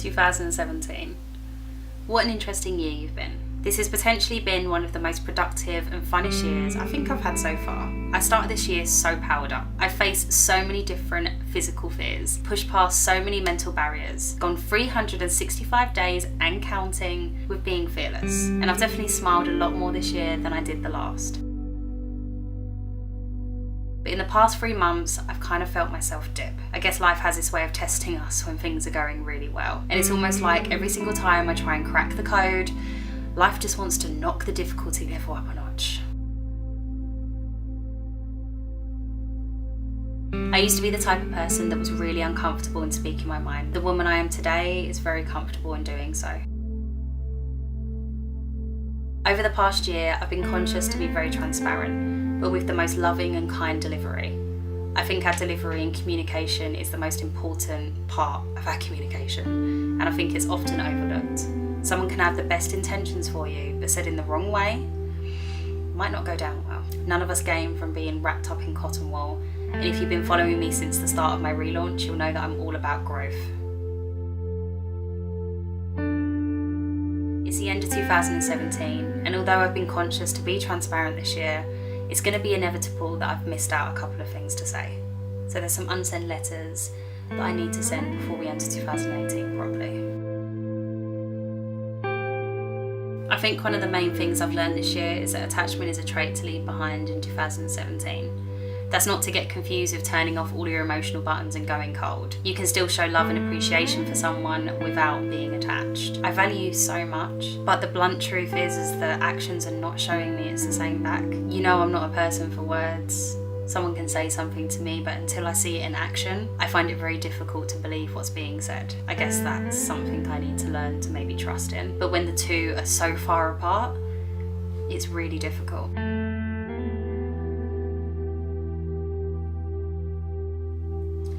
2017. What an interesting year you've been. This has potentially been one of the most productive and funnest years I think I've had so far. I started this year so powered up. I faced so many different physical fears, pushed past so many mental barriers, gone 365 days and counting with being fearless. And I've definitely smiled a lot more this year than I did the last. But in the past 3 months, I've kind of felt myself dip. I guess life has this way of testing us when things are going really well. And it's almost like every single time I try and crack the code, life just wants to knock the difficulty level up a notch. I used to be the type of person that was really uncomfortable in speaking my mind. The woman I am today is very comfortable in doing so. Over the past year, I've been conscious to be very transparent, but with the most loving and kind delivery. I think our delivery and communication is the most important part of our communication, and I think it's often overlooked. Someone can have the best intentions for you, but said in the wrong way, might not go down well. None of us gain from being wrapped up in cotton wool, and if you've been following me since the start of my relaunch, you'll know that I'm all about growth. It's the end of 2017, and although I've been conscious to be transparent this year, it's going to be inevitable that I've missed out a couple of things to say. So there's some unsent letters that I need to send before we enter 2018 properly. I think one of the main things I've learned this year is that attachment is a trait to leave behind in 2017. That's not to get confused with turning off all your emotional buttons and going cold. You can still show love and appreciation for someone without being attached. I value you so much, but the blunt truth is that actions are not showing me it's the same back. You know I'm not a person for words. Someone can say something to me, but until I see it in action, I find it very difficult to believe what's being said. I guess that's something I need to learn to maybe trust in. But when the two are so far apart, it's really difficult.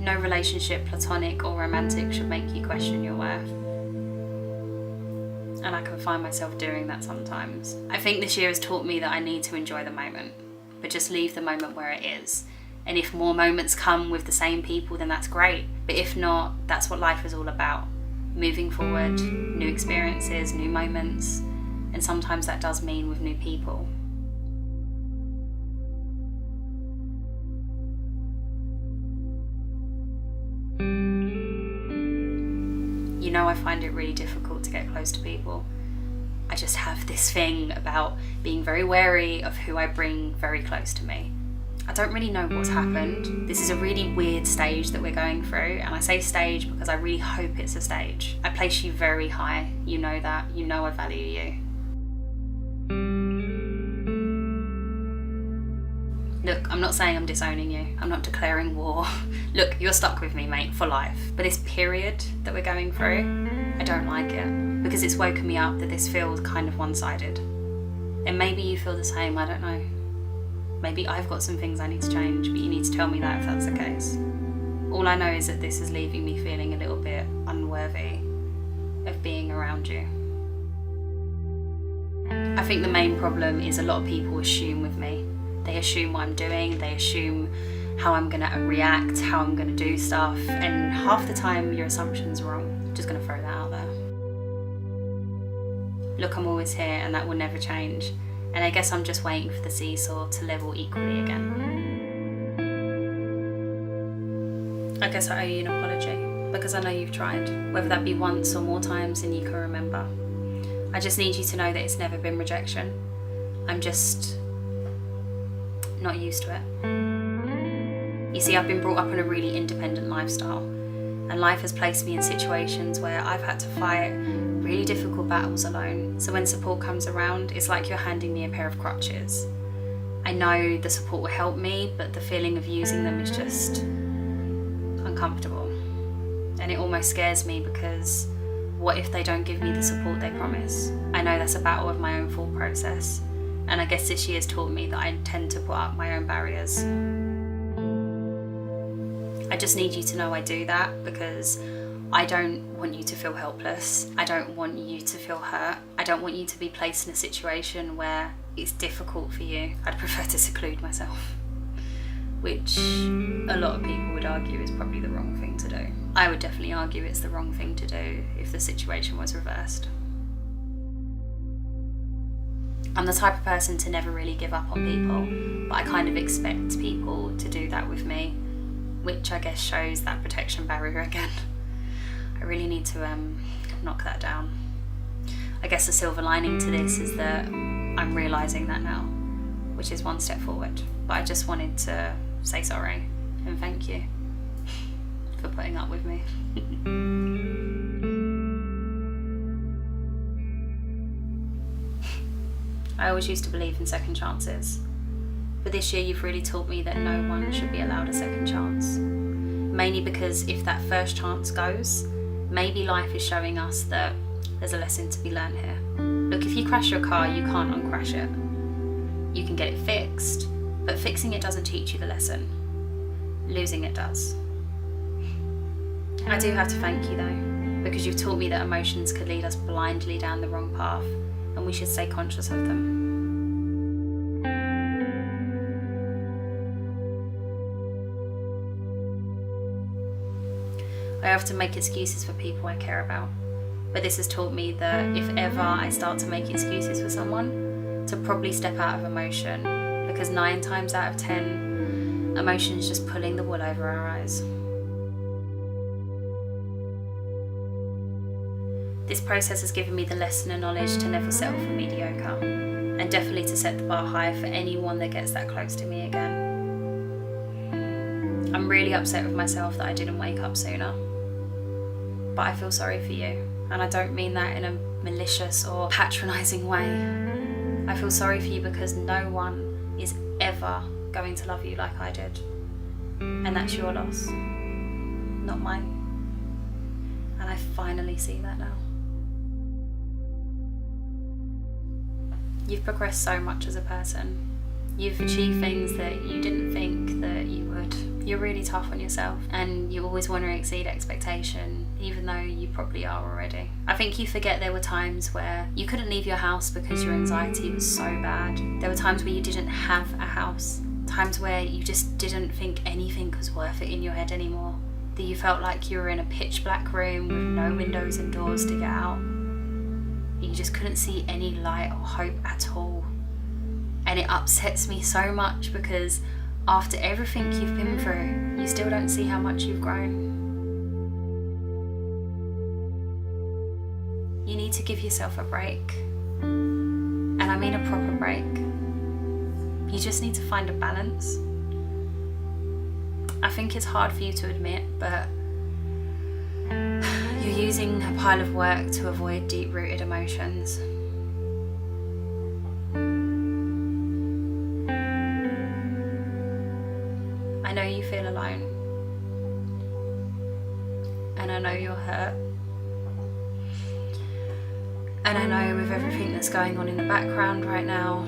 No relationship, platonic or romantic, should make you question your worth. And I can find myself doing that sometimes. I think this year has taught me that I need to enjoy the moment, but just leave the moment where it is. And if more moments come with the same people, then that's great. But if not, that's what life is all about. Moving forward, new experiences, new moments, and sometimes that does mean with new people. You know, I find it really difficult to get close to people. I just have this thing about being very wary of who I bring very close to me. I don't really know what's happened. This is a really weird stage that we're going through, and I say stage because I really hope it's a stage. I place you very high, you know that, you know I value you. Look, I'm not saying I'm disowning you. I'm not declaring war. Look, you're stuck with me, mate, for life. But this period that we're going through, I don't like it. Because it's woken me up that this feels kind of one-sided. And maybe you feel the same, I don't know. Maybe I've got some things I need to change, but you need to tell me that if that's the case. All I know is that this is leaving me feeling a little bit unworthy of being around you. I think the main problem is a lot of people assume with me. They assume what I'm doing, they assume how I'm gonna react, how I'm gonna do stuff, and half the time your assumption's wrong. I'm just gonna throw that out there. Look, I'm always here and that will never change. And I guess I'm just waiting for the seesaw to level equally again. I guess I owe you an apology, because I know you've tried, whether that be once or more times than you can remember. I just need you to know that it's never been rejection. I'm just not used to it. You see, I've been brought up in a really independent lifestyle, and life has placed me in situations where I've had to fight really difficult battles alone. So when support comes around, it's like you're handing me a pair of crutches. I know the support will help me, but the feeling of using them is just uncomfortable. And it almost scares me, because what if they don't give me the support they promise? I know that's a battle of my own thought process. And I guess this year's taught me that I tend to put up my own barriers. I just need you to know I do that, because I don't want you to feel helpless. I don't want you to feel hurt. I don't want you to be placed in a situation where it's difficult for you. I'd prefer to seclude myself, which a lot of people would argue is probably the wrong thing thing to do. I would definitely argue it's the wrong thing to do if the situation was reversed. I'm the type of person to never really give up on people, but I kind of expect people to do that with me, which I guess shows that protection barrier again. I really need to knock that down. I guess the silver lining to this is that I'm realising that now, which is one step forward. But I just wanted to say sorry and thank you for putting up with me. I always used to believe in second chances, but this year you've really taught me that no one should be allowed a second chance. Mainly because if that first chance goes, maybe life is showing us that there's a lesson to be learned here. Look, if you crash your car, you can't uncrash it. You can get it fixed, but fixing it doesn't teach you the lesson. Losing it does. I do have to thank you though, because you've taught me that emotions could lead us blindly down the wrong path, and we should stay conscious of them. I often make excuses for people I care about, but this has taught me that if ever I start to make excuses for someone, to probably step out of emotion, because 9 times out of 10, emotion's just pulling the wool over our eyes. This process has given me the lesson and knowledge to never settle for mediocre, and definitely to set the bar high for anyone that gets that close to me again. I'm really upset with myself that I didn't wake up sooner, but I feel sorry for you, and I don't mean that in a malicious or patronising way. I feel sorry for you because no one is ever going to love you like I did, and that's your loss, not mine. And I finally see that now. You've progressed so much as a person. You've achieved things that you didn't think that you would. You're really tough on yourself, and you always want to exceed expectation, even though you probably are already. I think you forget there were times where you couldn't leave your house because your anxiety was so bad. There were times where you didn't have a house. Times where you just didn't think anything was worth it in your head anymore. That you felt like you were in a pitch black room with no windows and doors to get out. You just couldn't see any light or hope at all. And it upsets me so much because after everything you've been through, you still don't see how much you've grown. You need to give yourself a break. And I mean a proper break. You just need to find a balance. I think it's hard for you to admit, but you're using a pile of work to avoid deep-rooted emotions. I know you feel alone, and I know you're hurt, and I know with everything that's going on in the background right now,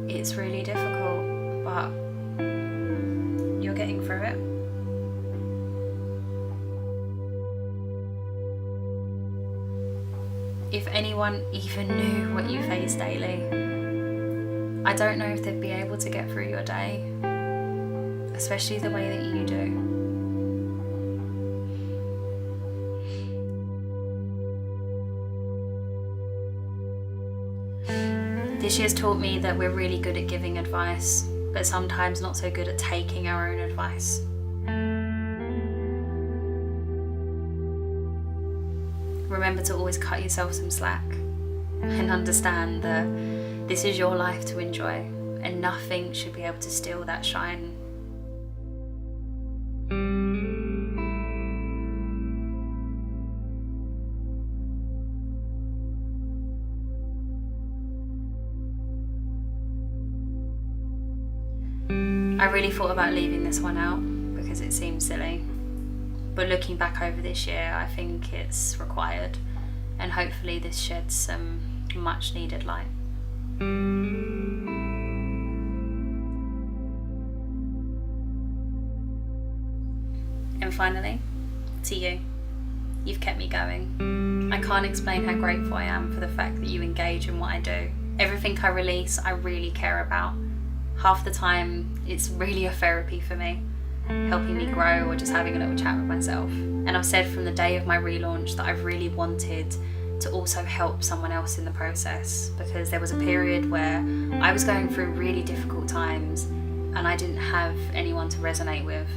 it's really difficult, but you're getting through it. If anyone even knew what you face daily, I don't know if they'd be able to get through your day, especially the way that you do. This year's taught me that we're really good at giving advice, but sometimes not so good at taking our own advice. Remember to always cut yourself some slack and understand that this is your life to enjoy, and nothing should be able to steal that shine. I really thought about leaving this one out because it seems silly, but looking back over this year, I think it's required, and hopefully this sheds some much needed light. And finally, to you. You've kept me going. I can't explain how grateful I am for the fact that you engage in what I do. Everything I release, I really care about. Half the time, it's really a therapy for me. helping me grow, or just having a little chat with myself. And I've said from the day of my relaunch that I've really wanted to also help someone else in the process, because there was a period where I was going through really difficult times and I didn't have anyone to resonate with.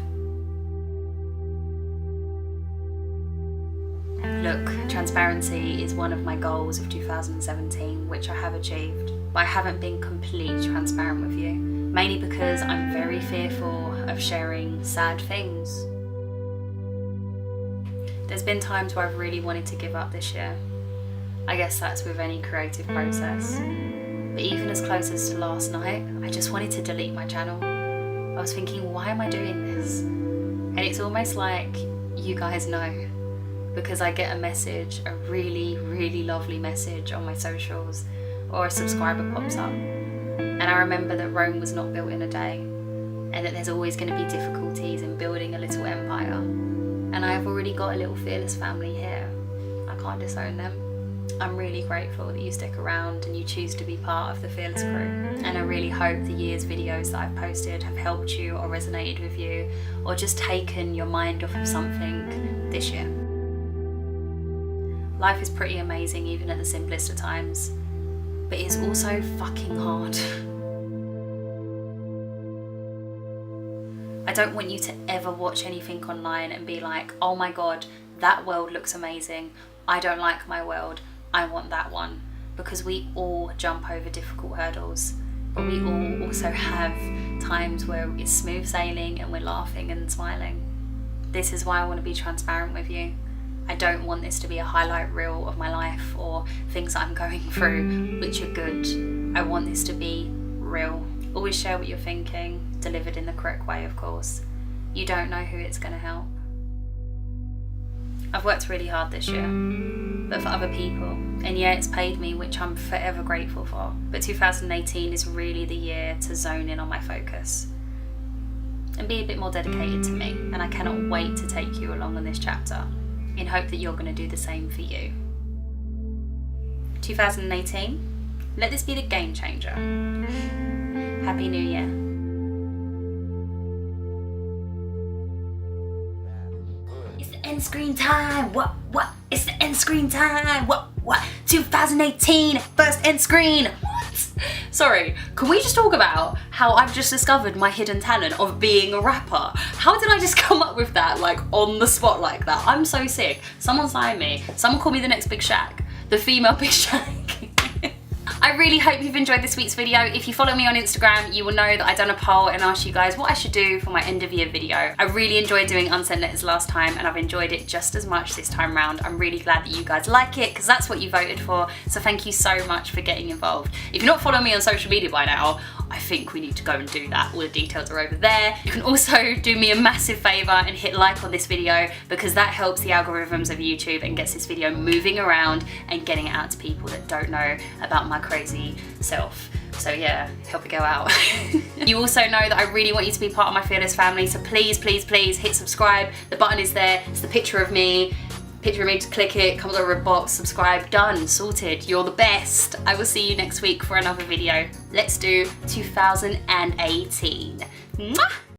Look, transparency is one of my goals of 2017, which I have achieved, but I haven't been completely transparent with you, mainly because I'm very fearful of sharing sad things. There's been times where I've really wanted to give up this year. I guess that's with any creative process. But even as close as to last night, I just wanted to delete my channel. I was thinking, why am I doing this? And it's almost like you guys know, because I get a message, a really, really lovely message on my socials, or a subscriber pops up. And I remember that Rome was not built in a day, and that there's always going to be difficulties in building a little empire. And I've already got a little fearless family here. I can't disown them. I'm really grateful that you stick around and you choose to be part of the Fearless crew. And I really hope the year's videos that I've posted have helped you or resonated with you, or just taken your mind off of something this year. Life is pretty amazing even at the simplest of times, but it's also fucking hard. I don't want you to ever watch anything online and be like, oh my god, that world looks amazing. I don't like my world. I want that one. Because we all jump over difficult hurdles, but we all also have times where it's smooth sailing and we're laughing and smiling. This is why I want to be transparent with you. I don't want this to be a highlight reel of my life or things I'm going through, which are good. I want this to be real. Always share what you're thinking, delivered in the correct way, of course. You don't know who it's going to help. I've worked really hard this year, but for other people, and yeah, it's paid me, which I'm forever grateful for. But 2018 is really the year to zone in on my focus and be a bit more dedicated to me, and I cannot wait to take you along on this chapter in hope that you're going to do the same for you. 2018, let this be the game changer. Happy New Year. It's the end screen time. What? It's the end screen time. What? 2018, first end screen. What? Sorry, can we just talk about how I've just discovered my hidden talent of being a rapper? How did I just come up with that, like, on the spot like that? I'm so sick. Someone sign me. Someone call me the next Big Shaq. The female Big Shaq. I really hope you've enjoyed this week's video. If you follow me on Instagram, you will know that I've done a poll and asked you guys what I should do for my end of year video. I really enjoyed doing Unsent letters last time, and I've enjoyed it just as much this time round. I'm really glad that you guys like it, because that's what you voted for. So thank you so much for getting involved. If you're not following me on social media by now, I think we need to go and do that. All the details are over there. You can also do me a massive favor and hit like on this video, because that helps the algorithms of YouTube and gets this video moving around and getting it out to people that don't know about my crazy self. So yeah, help it go out. You also know that I really want you to be part of my Fearless family, so please, please, please hit subscribe. The button is there. It's the picture of me. To click it, comes over a box, subscribe, done, sorted. You're the best. I will see you next week for another video. Let's do 2018. Mwah!